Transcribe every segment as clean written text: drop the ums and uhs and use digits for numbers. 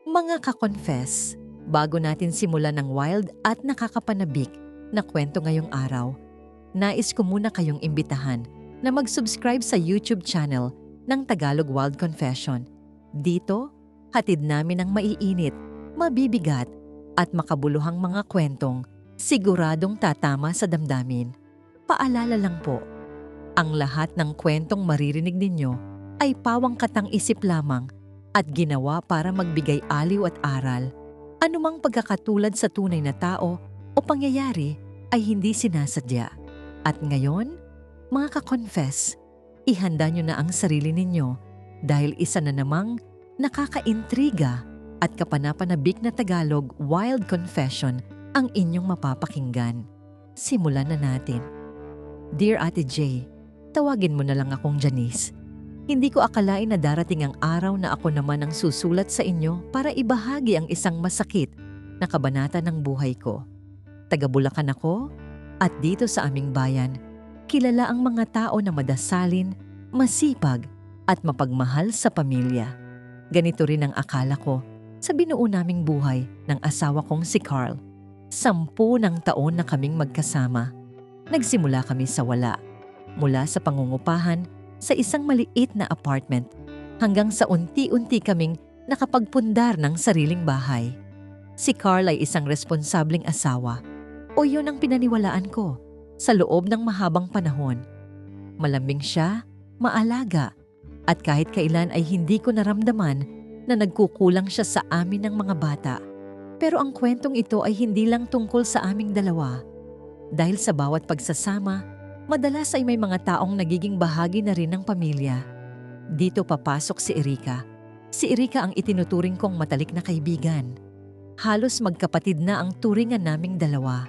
Mga ka-confess, bago natin simulan ng wild at nakakapanabik na kwento ngayong araw, nais ko muna kayong imbitahan na mag-subscribe sa YouTube channel ng Tagalog Wild Confession. Dito, hatid namin ang maiinit, mabibigat at makabuluhang mga kwentong siguradong tatama sa damdamin. Paalala lang po, ang lahat ng kwentong maririnig ninyo ay pawang katang-isip lamang at ginawa para magbigay aliw at aral. Anumang pagkakatulad sa tunay na tao o pangyayari ay hindi sinasadya. At ngayon, mga ka-confess, ihanda nyo na ang sarili ninyo dahil isa na namang nakakaintriga at kapanapanabik na Tagalog Wild Confession ang inyong mapapakinggan. Simulan na natin. Dear Ate J, tawagin mo na lang akong Janice. Hindi ko akalain na darating ang araw na ako naman ang susulat sa inyo para ibahagi ang isang masakit na kabanata ng buhay ko. Taga Bulacan ako at dito sa aming bayan, kilala ang mga tao na madasalin, masipag at mapagmahal sa pamilya. Ganito rin ang akala ko sa binuo naming buhay ng asawa kong si Carl. 10 taon na kaming magkasama. Nagsimula kami sa wala, mula sa pangungupahan sa isang maliit na apartment hanggang sa unti-unti kaming nakapagpundar ng sariling bahay. Si Carl ay isang responsableng asawa o yun ang pinaniwalaan ko sa loob ng mahabang panahon. Malambing siya, maalaga at kahit kailan ay hindi ko naramdaman na nagkukulang siya sa amin ng mga bata. Pero ang kwentong ito ay hindi lang tungkol sa aming dalawa. Dahil sa bawat pagsasama, madalas ay may mga taong nagiging bahagi na rin ng pamilya. Dito papasok si Erika. Si Erika ang itinuturing kong matalik na kaibigan. Halos magkapatid na ang turingan naming dalawa.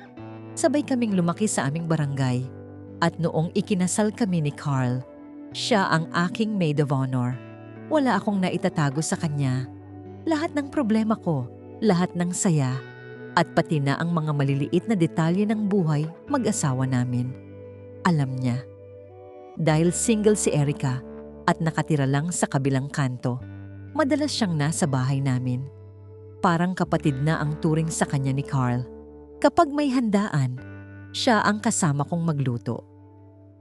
Sabay kaming lumaki sa aming barangay. At noong ikinasal kami ni Carl, siya ang aking maid of honor. Wala akong naitatago sa kanya. Lahat ng problema ko, lahat ng saya, at pati na ang mga maliliit na detalye ng buhay mag-asawa namin. Alam niya. Dahil single si Erika at nakatira lang sa kabilang kanto, madalas siyang nasa bahay namin. Parang kapatid na ang turing sa kanya ni Carl. Kapag may handaan, siya ang kasama kong magluto.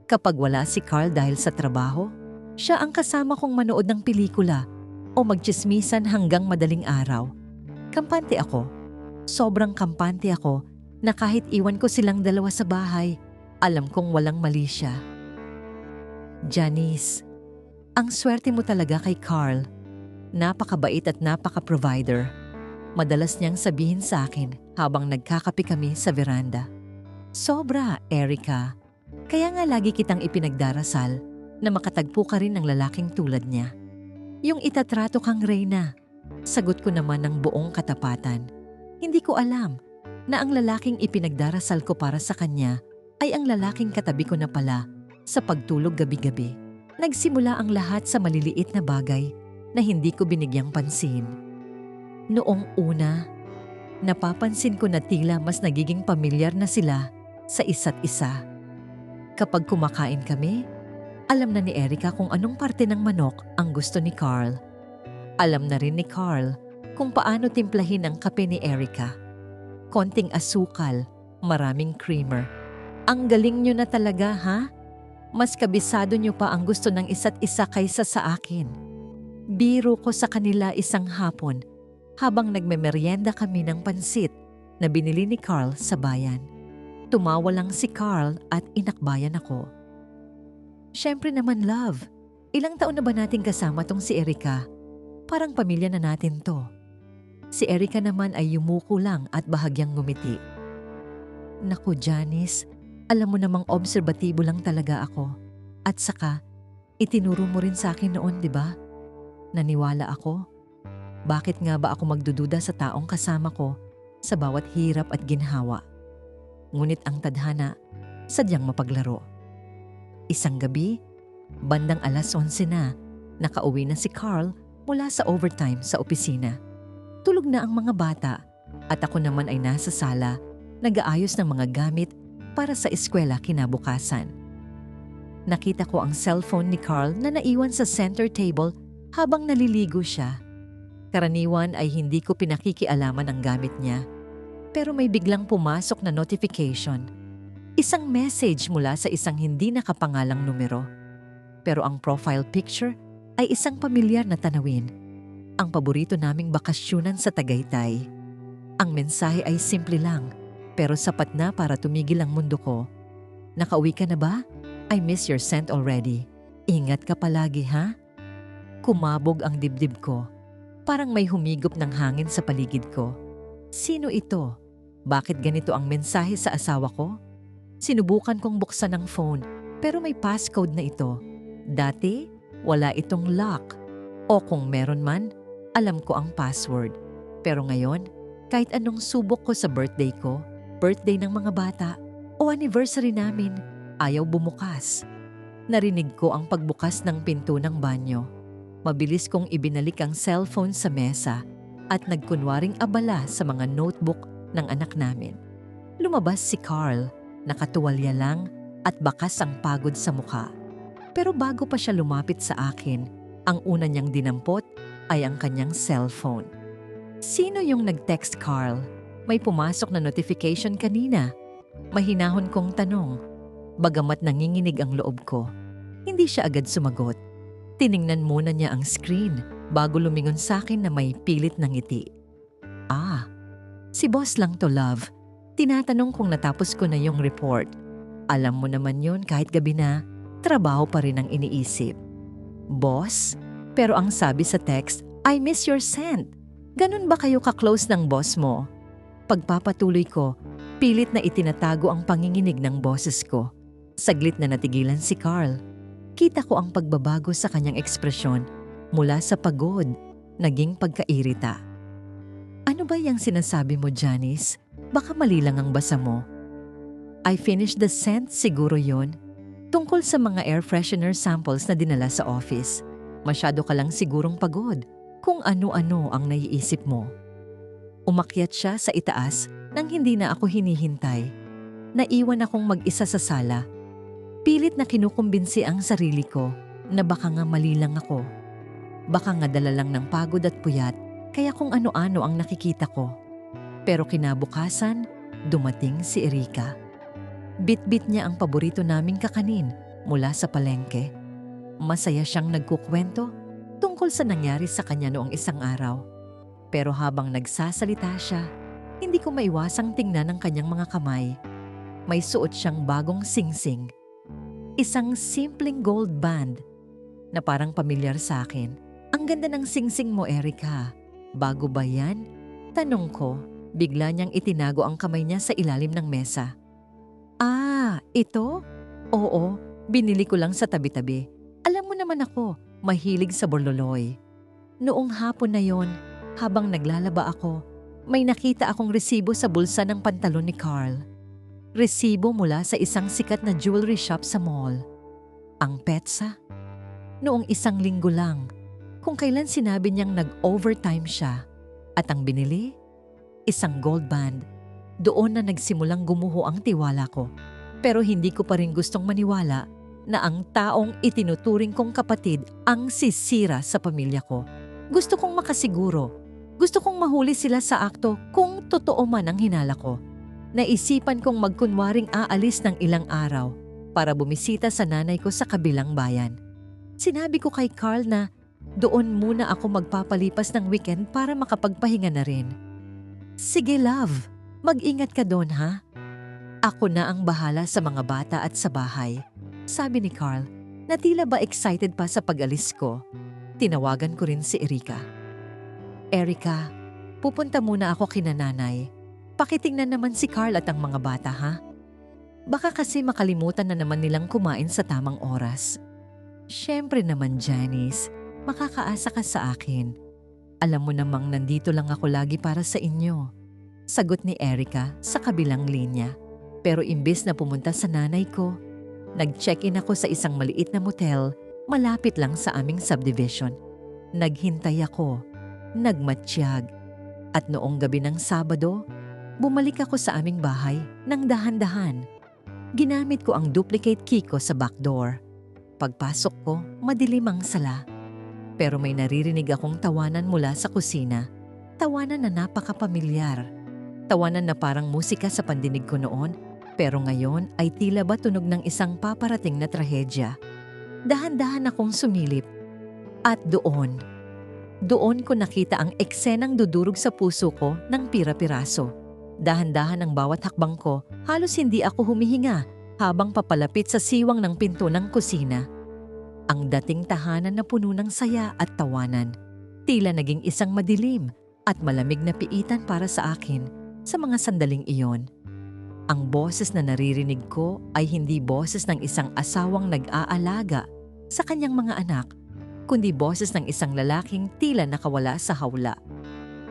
Kapag wala si Carl dahil sa trabaho, siya ang kasama kong manood ng pelikula o magtsismisan hanggang madaling araw. Kampante ako. Sobrang kampante ako na kahit iwan ko silang dalawa sa bahay, alam kong walang mali siya. Janice, ang swerte mo talaga kay Carl. Napakabait at napaka-provider. Madalas niyang sabihin sa akin habang nagkakape kami sa veranda. Sobra, Erika. Kaya nga lagi kitang ipinagdarasal na makatagpo ka rin ng lalaking tulad niya. Yung itatrato kang reyna. Sagot ko naman ng buong katapatan. Hindi ko alam na ang lalaking ipinagdarasal ko para sa kanya ay ang lalaking katabi ko na pala sa pagtulog gabi-gabi. Nagsimula ang lahat sa maliliit na bagay na hindi ko binigyang pansin. Noong una, napapansin ko na tila mas nagiging pamilyar na sila sa isa't isa. Kapag kumakain kami, alam na ni Erika kung anong parte ng manok ang gusto ni Carl. Alam na rin ni Carl kung paano timplahin ang kape ni Erika. Konting asukal, maraming creamer. Ang galing nyo na talaga, ha? Mas kabisado nyo pa ang gusto ng isa't isa kaysa sa akin. Biro ko sa kanila isang hapon habang nagmemeryenda kami ng pansit na binili ni Carl sa bayan. Tumawa lang si Carl at inakbayan ako. Siyempre naman, love. Ilang taon na ba nating kasama tong si Erika? Parang pamilya na natin to. Si Erika naman ay yumuko lang at bahagyang ngumiti. Naku, Janice, alam mo namang obserbatibo lang talaga ako. At saka, itinuro mo rin sa akin noon, di ba? Naniwala ako. Bakit nga ba ako magdududa sa taong kasama ko sa bawat hirap at ginhawa? Ngunit ang tadhana, sadyang mapaglaro. Isang gabi, bandang 11:00 na, nakauwi na si Carl mula sa overtime sa opisina. Tulog na ang mga bata at ako naman ay nasa sala, nag-aayos ng mga gamit para sa eskwela kinabukasan. Nakita ko ang cellphone ni Carl na naiwan sa center table habang naliligo siya. Karaniwan ay hindi ko pinakikialaman ang gamit niya. Pero may biglang pumasok na notification. Isang message mula sa isang hindi nakapangalang numero. Pero ang profile picture ay isang pamilyar na tanawin. Ang paborito naming bakasyonan sa Tagaytay. Ang mensahe ay simple lang, pero sapat na para tumigil ang mundo ko. Nakauwi ka na ba? I miss your scent already. Ingat ka palagi, ha? Kumabog ang dibdib ko. Parang may humigop ng hangin sa paligid ko. Sino ito? Bakit ganito ang mensahe sa asawa ko? Sinubukan kong buksan ang phone, pero may passcode na ito. Dati, wala itong lock. O kung meron man, alam ko ang password. Pero ngayon, kahit anong subok ko sa birthday ko, birthday ng mga bata, o anniversary namin, ayaw bumukas. Narinig ko ang pagbukas ng pinto ng banyo. Mabilis kong ibinalik ang cellphone sa mesa at nagkunwaring abala sa mga notebook ng anak namin. Lumabas si Carl, nakatuwalya lang at bakas ang pagod sa mukha. Pero bago pa siya lumapit sa akin, ang una niyang dinampot ay ang kanyang cellphone. Sino yung nag-text, Carl? May pumasok na notification kanina. Mahinahon kong tanong. Bagamat nanginginig ang loob ko, hindi siya agad sumagot. Tiningnan muna niya ang screen bago lumingon sa akin na may pilit na ngiti. Ah, si boss lang to, love. Tinatanong kung natapos ko na yung report. Alam mo naman yun, kahit gabi na, trabaho pa rin ang iniisip. Boss? Pero ang sabi sa text, I miss your scent. Ganun ba kayo ka-close ng boss mo? Pagpapatuloy ko, pilit na itinatago ang panginginig ng boses ko. Saglit na natigilan si Carl. Kita ko ang pagbabago sa kanyang ekspresyon mula sa pagod, naging pagkairita. Ano ba yung sinasabi mo, Janice? Baka mali lang ang basa mo. I finished the scent, siguro yon. Tungkol sa mga air freshener samples na dinala sa office. Masyado ka lang sigurong pagod kung ano-ano ang naiisip mo. Umakyat siya sa itaas nang hindi na ako hinihintay. Naiwan akong mag-isa sa sala. Pilit na kinukumbinsi ang sarili ko na baka nga mali lang ako. Baka nga dala lang ng pagod at puyat kaya kung ano-ano ang nakikita ko. Pero kinabukasan, dumating si Erika. Bit-bit niya ang paborito naming kakanin mula sa palengke. Masaya siyang nagkukwento tungkol sa nangyari sa kanya noong isang araw. Pero habang nagsasalita siya, hindi ko maiwasang tingnan ang kanyang mga kamay. May suot siyang bagong singsing. Isang simpleng gold band na parang pamilyar sa akin. Ang ganda ng singsing mo, Erika. Bago ba yan? Tanong ko, bigla niyang itinago ang kamay niya sa ilalim ng mesa. Ah, ito? Oo, binili ko lang sa tabi-tabi. Alam mo naman ako, mahilig sa borloloy. Noong hapon na yon, habang naglalaba ako, may nakita akong resibo sa bulsa ng pantalon ni Carl. Resibo mula sa isang sikat na jewelry shop sa mall. Ang petsa? Noong isang linggo lang, kung kailan sinabi niyang nag-overtime siya. At ang binili? Isang gold band. Doon na nagsimulang gumuho ang tiwala ko. Pero hindi ko pa rin gustong maniwala na ang taong itinuturing kong kapatid ang sisira sa pamilya ko. Gusto kong makasiguro. Gusto kong mahuli sila sa akto kung totoo man ang hinala ko. Naisipan kong magkunwaring aalis ng ilang araw para bumisita sa nanay ko sa kabilang bayan. Sinabi ko kay Carl na doon muna ako magpapalipas ng weekend para makapagpahinga na rin. Sige, love. Mag-ingat ka doon, ha? Ako na ang bahala sa mga bata at sa bahay. Sabi ni Carl na tila ba excited pa sa pag-alis ko. Tinawagan ko rin si Erika. Erika, pupunta muna ako kina nanay. Pakitingnan naman si Carl at ang mga bata, ha? Baka kasi makalimutan na naman nilang kumain sa tamang oras. Siyempre naman, Janice, makakaasa ka sa akin. Alam mo namang nandito lang ako lagi para sa inyo. Sagot ni Erika sa kabilang linya. Pero imbes na pumunta sa nanay ko, nag-check-in ako sa isang maliit na motel malapit lang sa aming subdivision. Naghintay ako, nagmatsyag. At noong gabi ng Sabado, bumalik ako sa aming bahay ng dahan-dahan. Ginamit ko ang duplicate key ko sa back door. Pagpasok ko, madilim ang sala. Pero may naririnig akong tawanan mula sa kusina. Tawanan na napakapamilyar. Tawanan na parang musika sa pandinig ko noon, pero ngayon ay tila ba tunog ng isang paparating na trahedya. Dahan-dahan akong sumilip. At doon ko nakita ang eksenang dudurog sa puso ko ng pira-piraso. Dahan-dahan ang bawat hakbang ko, halos hindi ako humihinga habang papalapit sa siwang ng pinto ng kusina. Ang dating tahanan na puno ng saya at tawanan, tila naging isang madilim at malamig na piitan para sa akin sa mga sandaling iyon. Ang boses na naririnig ko ay hindi boses ng isang asawang nag-aalaga sa kanyang mga anak, kundi boses ng isang lalaking tila nakawala sa hawla.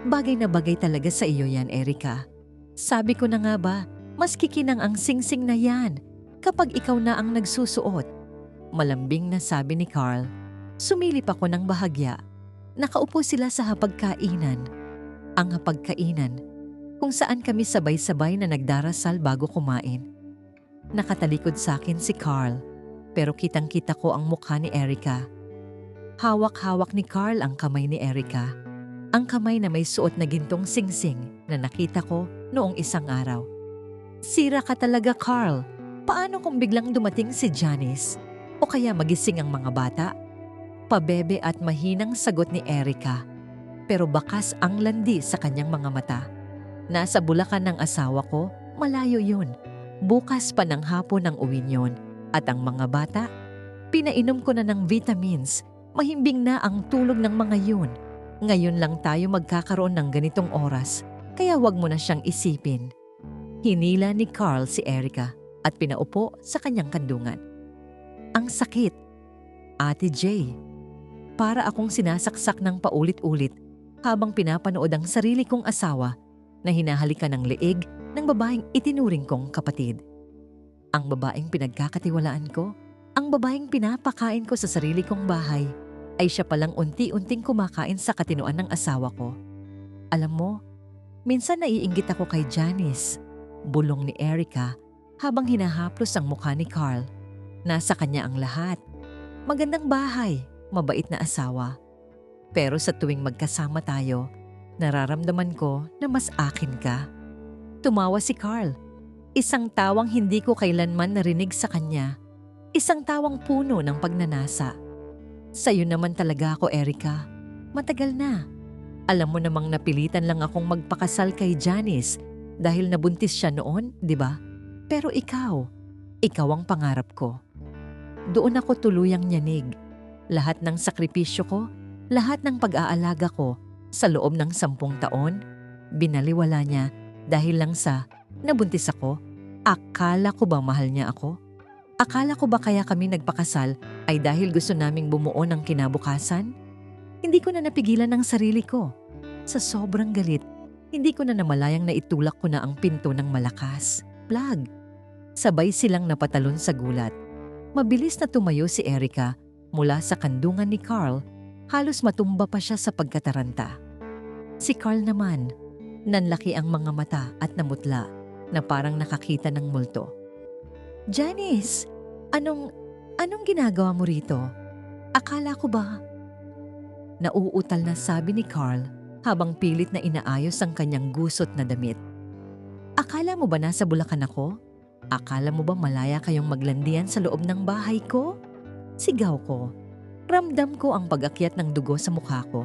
Bagay na bagay talaga sa iyo yan, Erica. Sabi ko na nga ba, mas kikinang ang singsing na yan kapag ikaw na ang nagsusuot. Malambing na sabi ni Carl. Sumilip ako ng bahagya. Nakaupo sila sa hapagkainan. Ang hapagkainan, kung saan kami sabay-sabay na nagdarasal bago kumain. Nakatalikod sa akin si Carl, pero kitang-kita ko ang mukha ni Erica. Hawak-hawak ni Carl ang kamay ni Erica. Ang kamay na may suot na gintong singsing na nakita ko noong isang araw. Sira ka talaga, Carl. Paano kung biglang dumating si Janice? O kaya magising ang mga bata? Pabebe at mahinang sagot ni Erica. Pero bakas ang landi sa kanyang mga mata. Nasa Bulacan ng asawa ko, malayo yun. Bukas pa ng hapon ang uwi yun. At ang mga bata, pinainom ko na ng vitamins. Mahimbing na ang tulog ng mga yun. Ngayon lang tayo magkakaroon ng ganitong oras, kaya wag mo na siyang isipin. Hinila ni Carl si Erica at pinaupo sa kanyang kandungan. Ang sakit, Ate Jay. Para akong sinasaksak ng paulit-ulit habang pinapanood ang sarili kong asawa na hinahalikan ng leeg ng babaeng itinuring kong kapatid. Ang babaeng pinagkakatiwalaan ko, ang babaeng pinapakain ko sa sarili kong bahay, ay siya palang unti-unting kumakain sa katinuan ng asawa ko. Alam mo, minsan naiinggit ako kay Janice, bulong ni Erica habang hinahaplos ang mukha ni Carl. Nasa kanya ang lahat. Magandang bahay, mabait na asawa. Pero sa tuwing magkasama tayo, nararamdaman ko na mas akin ka. Tumawa si Carl. Isang tawang hindi ko kailanman narinig sa kanya. Isang tawang puno ng pagnanasa. Sa'yo naman talaga ako, Erica. Matagal na. Alam mo namang napilitan lang akong magpakasal kay Janice dahil nabuntis siya noon, di ba? Pero ikaw ang pangarap ko. Doon ako tuluyang nyanig. Lahat ng sakripisyo ko, lahat ng pag-aalaga ko sa loob ng 10 taon, binaliwala niya dahil lang sa nabuntis ako. Akala ko ba mahal niya ako? Akala ko ba kaya kami nagpakasal ay dahil gusto naming bumuo ng kinabukasan? Hindi ko na napigilan ang sarili ko. Sa sobrang galit, hindi ko na namalayang naitulak ko na ang pinto ng malakas. Plug! Sabay silang napatalon sa gulat. Mabilis na tumayo si Erica mula sa kandungan ni Carl, halos matumba pa siya sa pagkataranta. Si Carl naman, nanlaki ang mga mata at namutla na parang nakakita ng multo. Janice, anong ginagawa mo rito? Akala ko ba? Nauutal na sabi ni Carl habang pilit na inaayos ang kanyang gusot na damit. Akala mo ba nasa Bulacan ako? Akala mo ba malaya kayong maglandian sa loob ng bahay ko? Sigaw ko. Ramdam ko ang pag-akyat ng dugo sa mukha ko.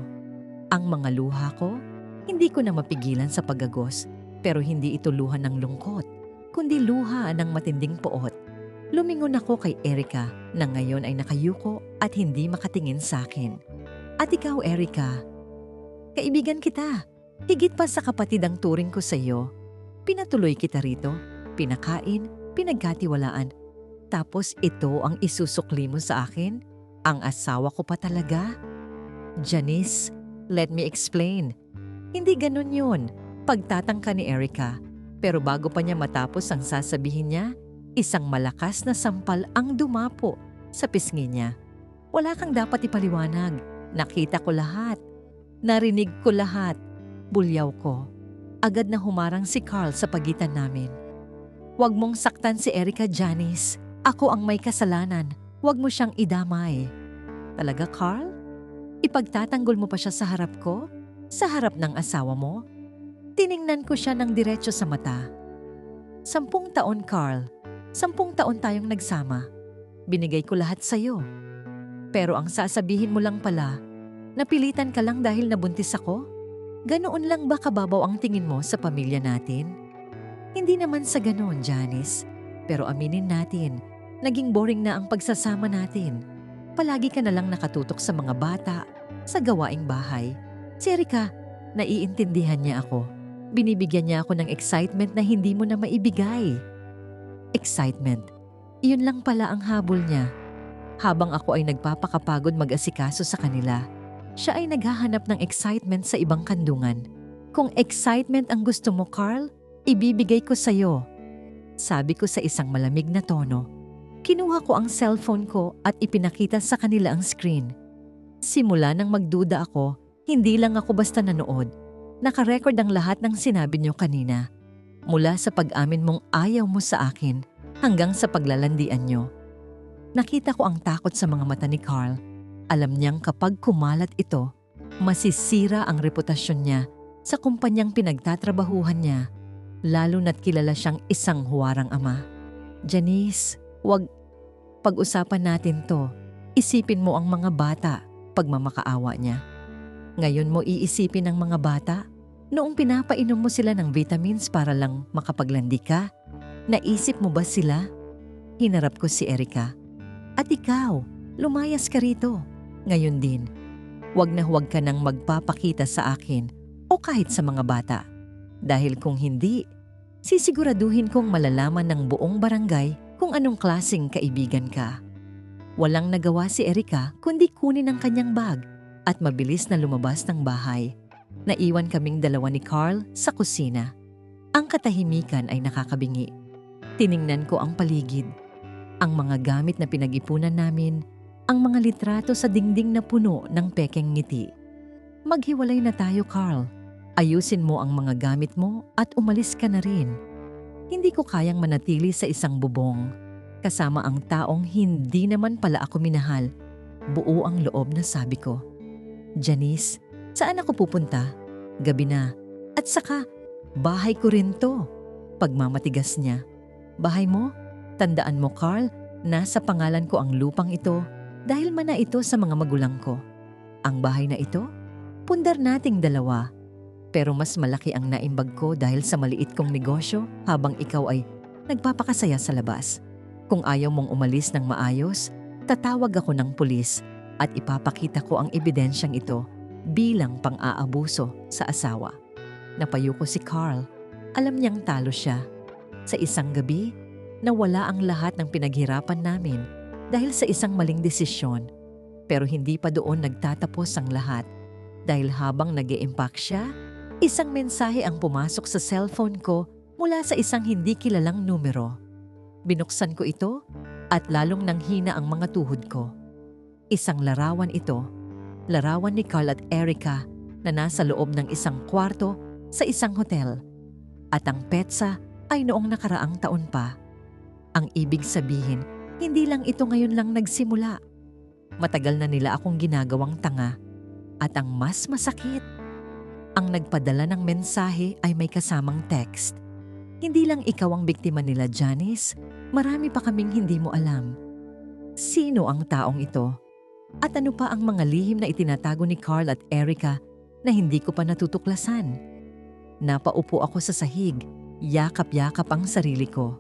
Ang mga luha ko, hindi ko na mapigilan sa pagagos, pero hindi ito luha ng lungkot, kundi luha ng matinding poot. Lumingon ako kay Erica na ngayon ay nakayuko at hindi makatingin sa akin. At ikaw, Erica, kaibigan kita. Higit pa sa kapatid ang turing ko sa iyo. Pinatuloy kita rito, pinakain, pinagkatiwalaan. Tapos ito ang isusukli mo sa akin? Ang asawa ko pa talaga? Janice, let me explain. Hindi ganun yun, pagtatangka ni Erica. Pero bago pa niya matapos ang sasabihin niya, isang malakas na sampal ang dumapo sa pisngi niya. Wala kang dapat ipaliwanag. Nakita ko lahat. Narinig ko lahat. Bulyaw ko. Agad na humarang si Carl sa pagitan namin. Huwag mong saktan si Erica, Janice. Ako ang may kasalanan. Huwag mo siyang idamay. Talaga, Carl? Ipagtatanggol mo pa siya sa harap ko? Sa harap ng asawa mo? Tiningnan ko siya ng diretso sa mata. 10 taon, Carl. 10 taon tayong nagsama. Binigay ko lahat sa'yo. Pero ang sasabihin mo lang pala, napilitan ka lang dahil nabuntis ako? Ganoon lang ba kababaw ang tingin mo sa pamilya natin? Hindi naman sa ganoon, Janice. Pero aminin natin, naging boring na ang pagsasama natin. Palagi ka na lang nakatutok sa mga bata, sa gawaing bahay. Si Erica, naiintindihan niya ako. Binibigyan niya ako ng excitement na hindi mo na maibigay. Excitement. Iyon lang pala ang habol niya. Habang ako ay nagpapakapagod mag-asikaso sa kanila, siya ay naghahanap ng excitement sa ibang kandungan. Kung excitement ang gusto mo, Carl, ibibigay ko sa'yo. Sabi ko sa isang malamig na tono. Kinuha ko ang cellphone ko at ipinakita sa kanila ang screen. Simula nang magduda ako, hindi lang ako basta nanood. Nakarecord ang lahat ng sinabi niyo kanina. Mula sa pag-amin mong ayaw mo sa akin hanggang sa paglalandian niyo. Nakita ko ang takot sa mga mata ni Carl. Alam niyang kapag kumalat ito, masisira ang reputasyon niya sa kumpanyang pinagtatrabahuhan niya, lalo na't kilala siyang isang huwarang ama. Janice, wag pag-usapan natin to. Isipin mo ang mga bata, pagmamakaawa niya. Ngayon mo iisipin ang mga bata? Noong pinapainom mo sila ng vitamins para lang makapaglandi ka, naisip mo ba sila? Hinarap ko si Erica. At ikaw, lumayas ka rito. Ngayon din, huwag na huwag ka nang magpapakita sa akin o kahit sa mga bata. Dahil kung hindi, sisiguraduhin kong malalaman ng buong barangay kung anong klaseng kaibigan ka. Walang nagawa si Erica kundi kunin ang kanyang bag at mabilis na lumabas ng bahay. Naiwan kaming dalawa ni Carl sa kusina. Ang katahimikan ay nakakabingi. Tiningnan ko ang paligid. Ang mga gamit na pinag-ipunan namin, ang mga litrato sa dingding na puno ng pekeng ngiti. Maghiwalay na tayo, Carl. Ayusin mo ang mga gamit mo at umalis ka na rin. Hindi ko kayang manatili sa isang bubong. Kasama ang taong hindi naman pala ako minahal. Buo ang loob na sabi ko. Janice, saan ako pupunta? Gabi na. At saka, bahay ko rin to. Pagmamatigas niya. Bahay mo? Tandaan mo, Carl, nasa pangalan ko ang lupang ito dahil mana ito sa mga magulang ko. Ang bahay na ito, pundar nating dalawa. Pero mas malaki ang naimbag ko dahil sa maliit kong negosyo habang ikaw ay nagpapakasaya sa labas. Kung ayaw mong umalis ng maayos, tatawag ako ng pulis at ipapakita ko ang ebidensyang ito bilang pang-aabuso sa asawa. Napayo ko si Carl. Alam niyang talo siya. Sa isang gabi, nawala ang lahat ng pinaghirapan namin dahil sa isang maling desisyon. Pero hindi pa doon nagtatapos ang lahat. Dahil habang nag-e-impact siya, isang mensahe ang pumasok sa cellphone ko mula sa isang hindi kilalang numero. Binuksan ko ito at lalong nanghina ang mga tuhod ko. Isang larawan ito, larawan ni Carl at Erica na nasa loob ng isang kwarto sa isang hotel. At ang petsa ay noong nakaraang taon pa. Ang ibig sabihin, hindi lang ito ngayon lang nagsimula. Matagal na nila akong ginagawang tanga. At ang mas masakit, ang nagpadala ng mensahe ay may kasamang text. Hindi lang ikaw ang biktima nila, Janice. Marami pa kaming hindi mo alam. Sino ang taong ito? At ano pa ang mga lihim na itinatago ni Carl at Erica na hindi ko pa natutuklasan? Napaupo ako sa sahig, yakap-yakap ang sarili ko.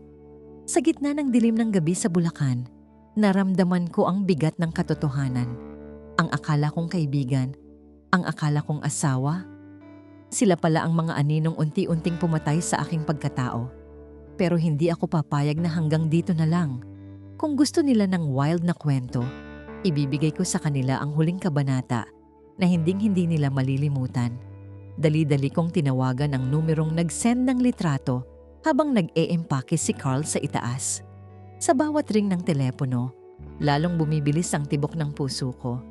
Sa gitna ng dilim ng gabi sa Bulacan, naramdaman ko ang bigat ng katotohanan. Ang akala kong kaibigan, ang akala kong asawa, sila pala ang mga aninong unti-unting pumatay sa aking pagkatao. Pero hindi ako papayag na hanggang dito na lang. Kung gusto nila ng wild na kwento, ibibigay ko sa kanila ang huling kabanata na hinding-hindi nila malilimutan. Dali-dali kong tinawagan ang numerong nag-send ng litrato habang nag-e-empake si Carl sa itaas. Sa bawat ring ng telepono, lalong bumibilis ang tibok ng puso ko.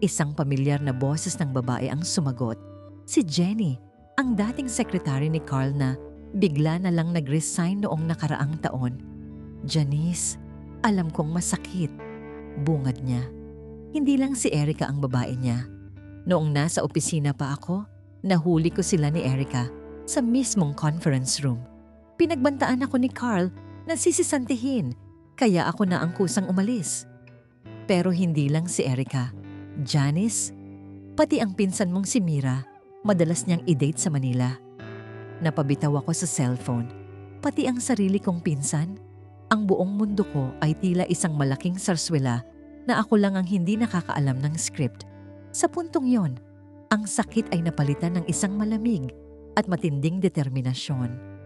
Isang pamilyar na boses ng babae ang sumagot. Si Jenny, ang dating sekretary ni Carl na bigla na lang nag-resign noong nakaraang taon. Janice, alam kong masakit. Bungad niya. Hindi lang si Erica ang babae niya. Noong nasa opisina pa ako, nahuli ko sila ni Erica sa mismong conference room. Pinagbantaan ako ni Carl na sisisantihin, kaya ako na ang kusang umalis. Pero hindi lang si Erica, Janice, pati ang pinsan mong si Mira, madalas niyang i-date sa Manila. Napabitaw ako sa cellphone, pati ang sarili kong pinsan. Ang buong mundo ko ay tila isang malaking sarswela na ako lang ang hindi nakakaalam ng script. Sa puntong yon, ang sakit ay napalitan ng isang malamig at matinding determinasyon.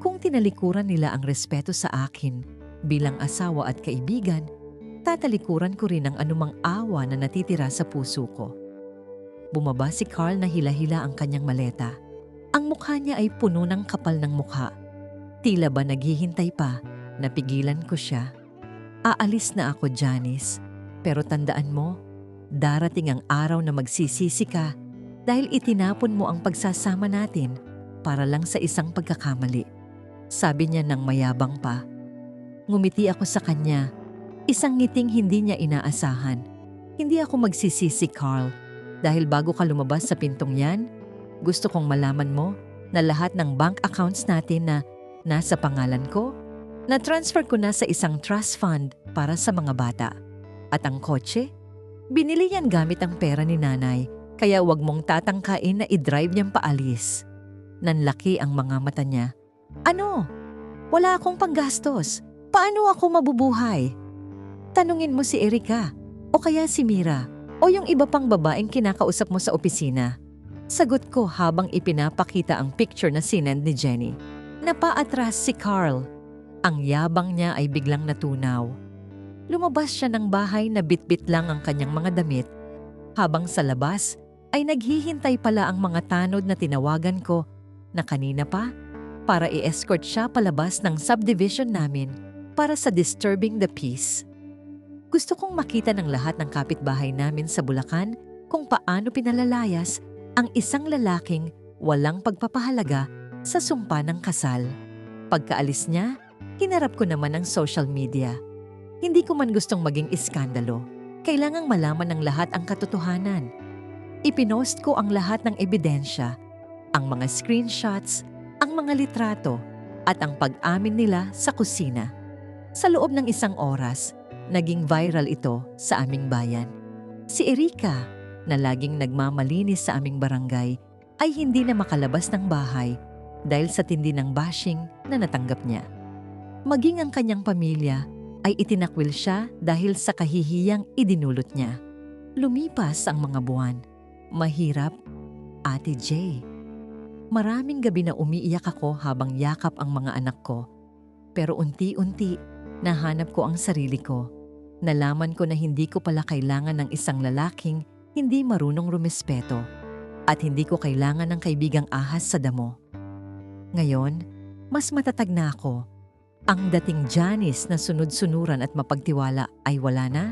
Kung tinalikuran nila ang respeto sa akin bilang asawa at kaibigan, tatalikuran ko rin ang anumang awa na natitira sa puso ko. Bumaba si Carl na hila-hila ang kanyang maleta. Ang mukha niya ay puno ng kapal ng mukha. Tila ba naghihintay pa, napigilan ko siya. Aalis na ako, Janice. Pero tandaan mo, darating ang araw na magsisisi ka dahil itinapon mo ang pagsasama natin para lang sa isang pagkakamali. Sabi niya nang mayabang pa. Ngumiti ako sa kanya. Isang ngiting hindi niya inaasahan. Hindi ako magsisisi, Carl. Dahil bago ka lumabas sa pintong yan, gusto kong malaman mo na lahat ng bank accounts natin na nasa pangalan ko, na-transfer ko na sa isang trust fund para sa mga bata. At ang kotse, binili yan gamit ang pera ni nanay, kaya wag mong tatangkain na i-drive niyang paalis. Nanlaki ang mga mata niya. Ano? Wala akong panggastos. Paano ako mabubuhay? Tanungin mo si Erica o kaya si Mira o yung iba pang babaeng kinakausap mo sa opisina. Sagot ko habang ipinapakita ang picture na sinend ni Jenny. Napaatras si Carl. Ang yabang niya ay biglang natunaw. Lumabas siya ng bahay na bitbit lang ang kanyang mga damit. Habang sa labas ay naghihintay pala ang mga tanod na tinawagan ko na kanina pa para i-escort siya palabas ng subdivision namin para sa disturbing the peace. Gusto kong makita ng lahat ng kapitbahay namin sa Bulacan kung paano pinalalayas ang isang lalaking walang pagpapahalaga sa sumpa ng kasal. Pagkaalis niya, hinarap ko naman ang social media. Hindi ko man gustong maging iskandalo. Kailangang malaman ng lahat ang katotohanan. Ipinost ko ang lahat ng ebidensya, ang mga screenshots, ang mga litrato, at ang pag-amin nila sa kusina. Sa loob ng isang oras, naging viral ito sa aming bayan. Si Erica, na laging nagmamalinis sa aming barangay, ay hindi na makalabas ng bahay dahil sa tindi ng bashing na natanggap niya. Maging ang kanyang pamilya ay itinakwil siya dahil sa kahihiyang idinulot niya. Lumipas ang mga buwan. Mahirap, Ate J. Maraming gabi na umiiyak ako habang yakap ang mga anak ko. Pero unti-unti, nahanap ko ang sarili ko. Nalaman ko na hindi ko pala kailangan ng isang lalaking hindi marunong rumespeto at hindi ko kailangan ng kaibigang ahas sa damo. Ngayon, mas matatag na ako. Ang dating Janice na sunod-sunuran at mapagtiwala ay wala na.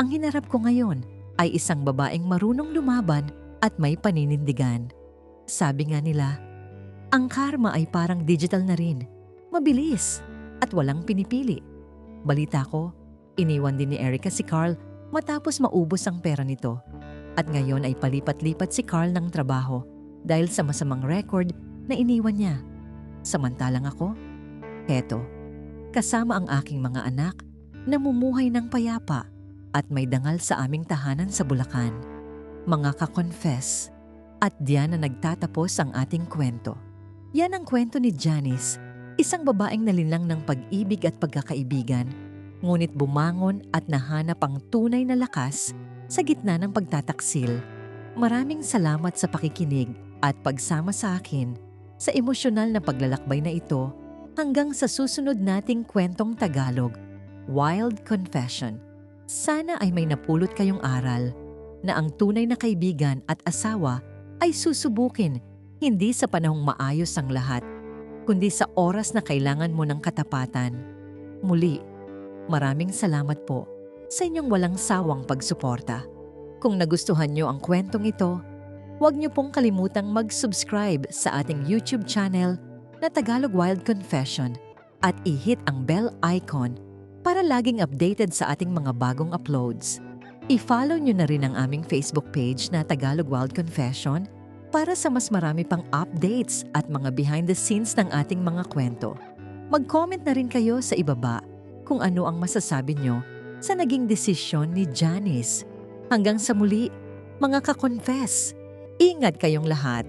Ang hinarap ko ngayon ay isang babaeng marunong lumaban at may paninindigan. Sabi nga nila, ang karma ay parang digital na rin. Mabilis at walang pinipili. Balita ko, iniwan din ni Erica si Carl matapos maubos ang pera nito. At ngayon ay palipat-lipat si Carl ng trabaho dahil sa masamang record na iniwan niya. Samantalang ako, eto, kasama ang aking mga anak, namumuhay ng payapa at may dangal sa aming tahanan sa Bulacan. Mga ka-confess, at diyan na nagtatapos ang ating kwento. Yan ang kwento ni Janice, isang babaeng nalinlang ng pag-ibig at pagkakaibigan, ngunit bumangon at nahanap ang tunay na lakas sa gitna ng pagtataksil. Maraming salamat sa pakikinig at pagsama sa akin sa emosyonal na paglalakbay na ito hanggang sa susunod nating kwentong Tagalog, Wild Confession. Sana ay may napulot kayong aral na ang tunay na kaibigan at asawa ay susubukin hindi sa panahong maayos ang lahat, kundi sa oras na kailangan mo ng katapatan. Muli, maraming salamat po sa inyong walang sawang pagsuporta. Kung nagustuhan nyo ang kwentong ito, huwag nyo pong kalimutang mag-subscribe sa ating YouTube channel na Tagalog Wild Confession at i-hit ang bell icon para laging updated sa ating mga bagong uploads. I-follow nyo na rin ang aming Facebook page na Tagalog Wild Confession para sa mas marami pang updates at mga behind the scenes ng ating mga kwento. Mag-comment na rin kayo sa ibaba kung ano ang masasabi nyo sa naging desisyon ni Janice. Hanggang sa muli, mga ka-confess, ingat kayong lahat.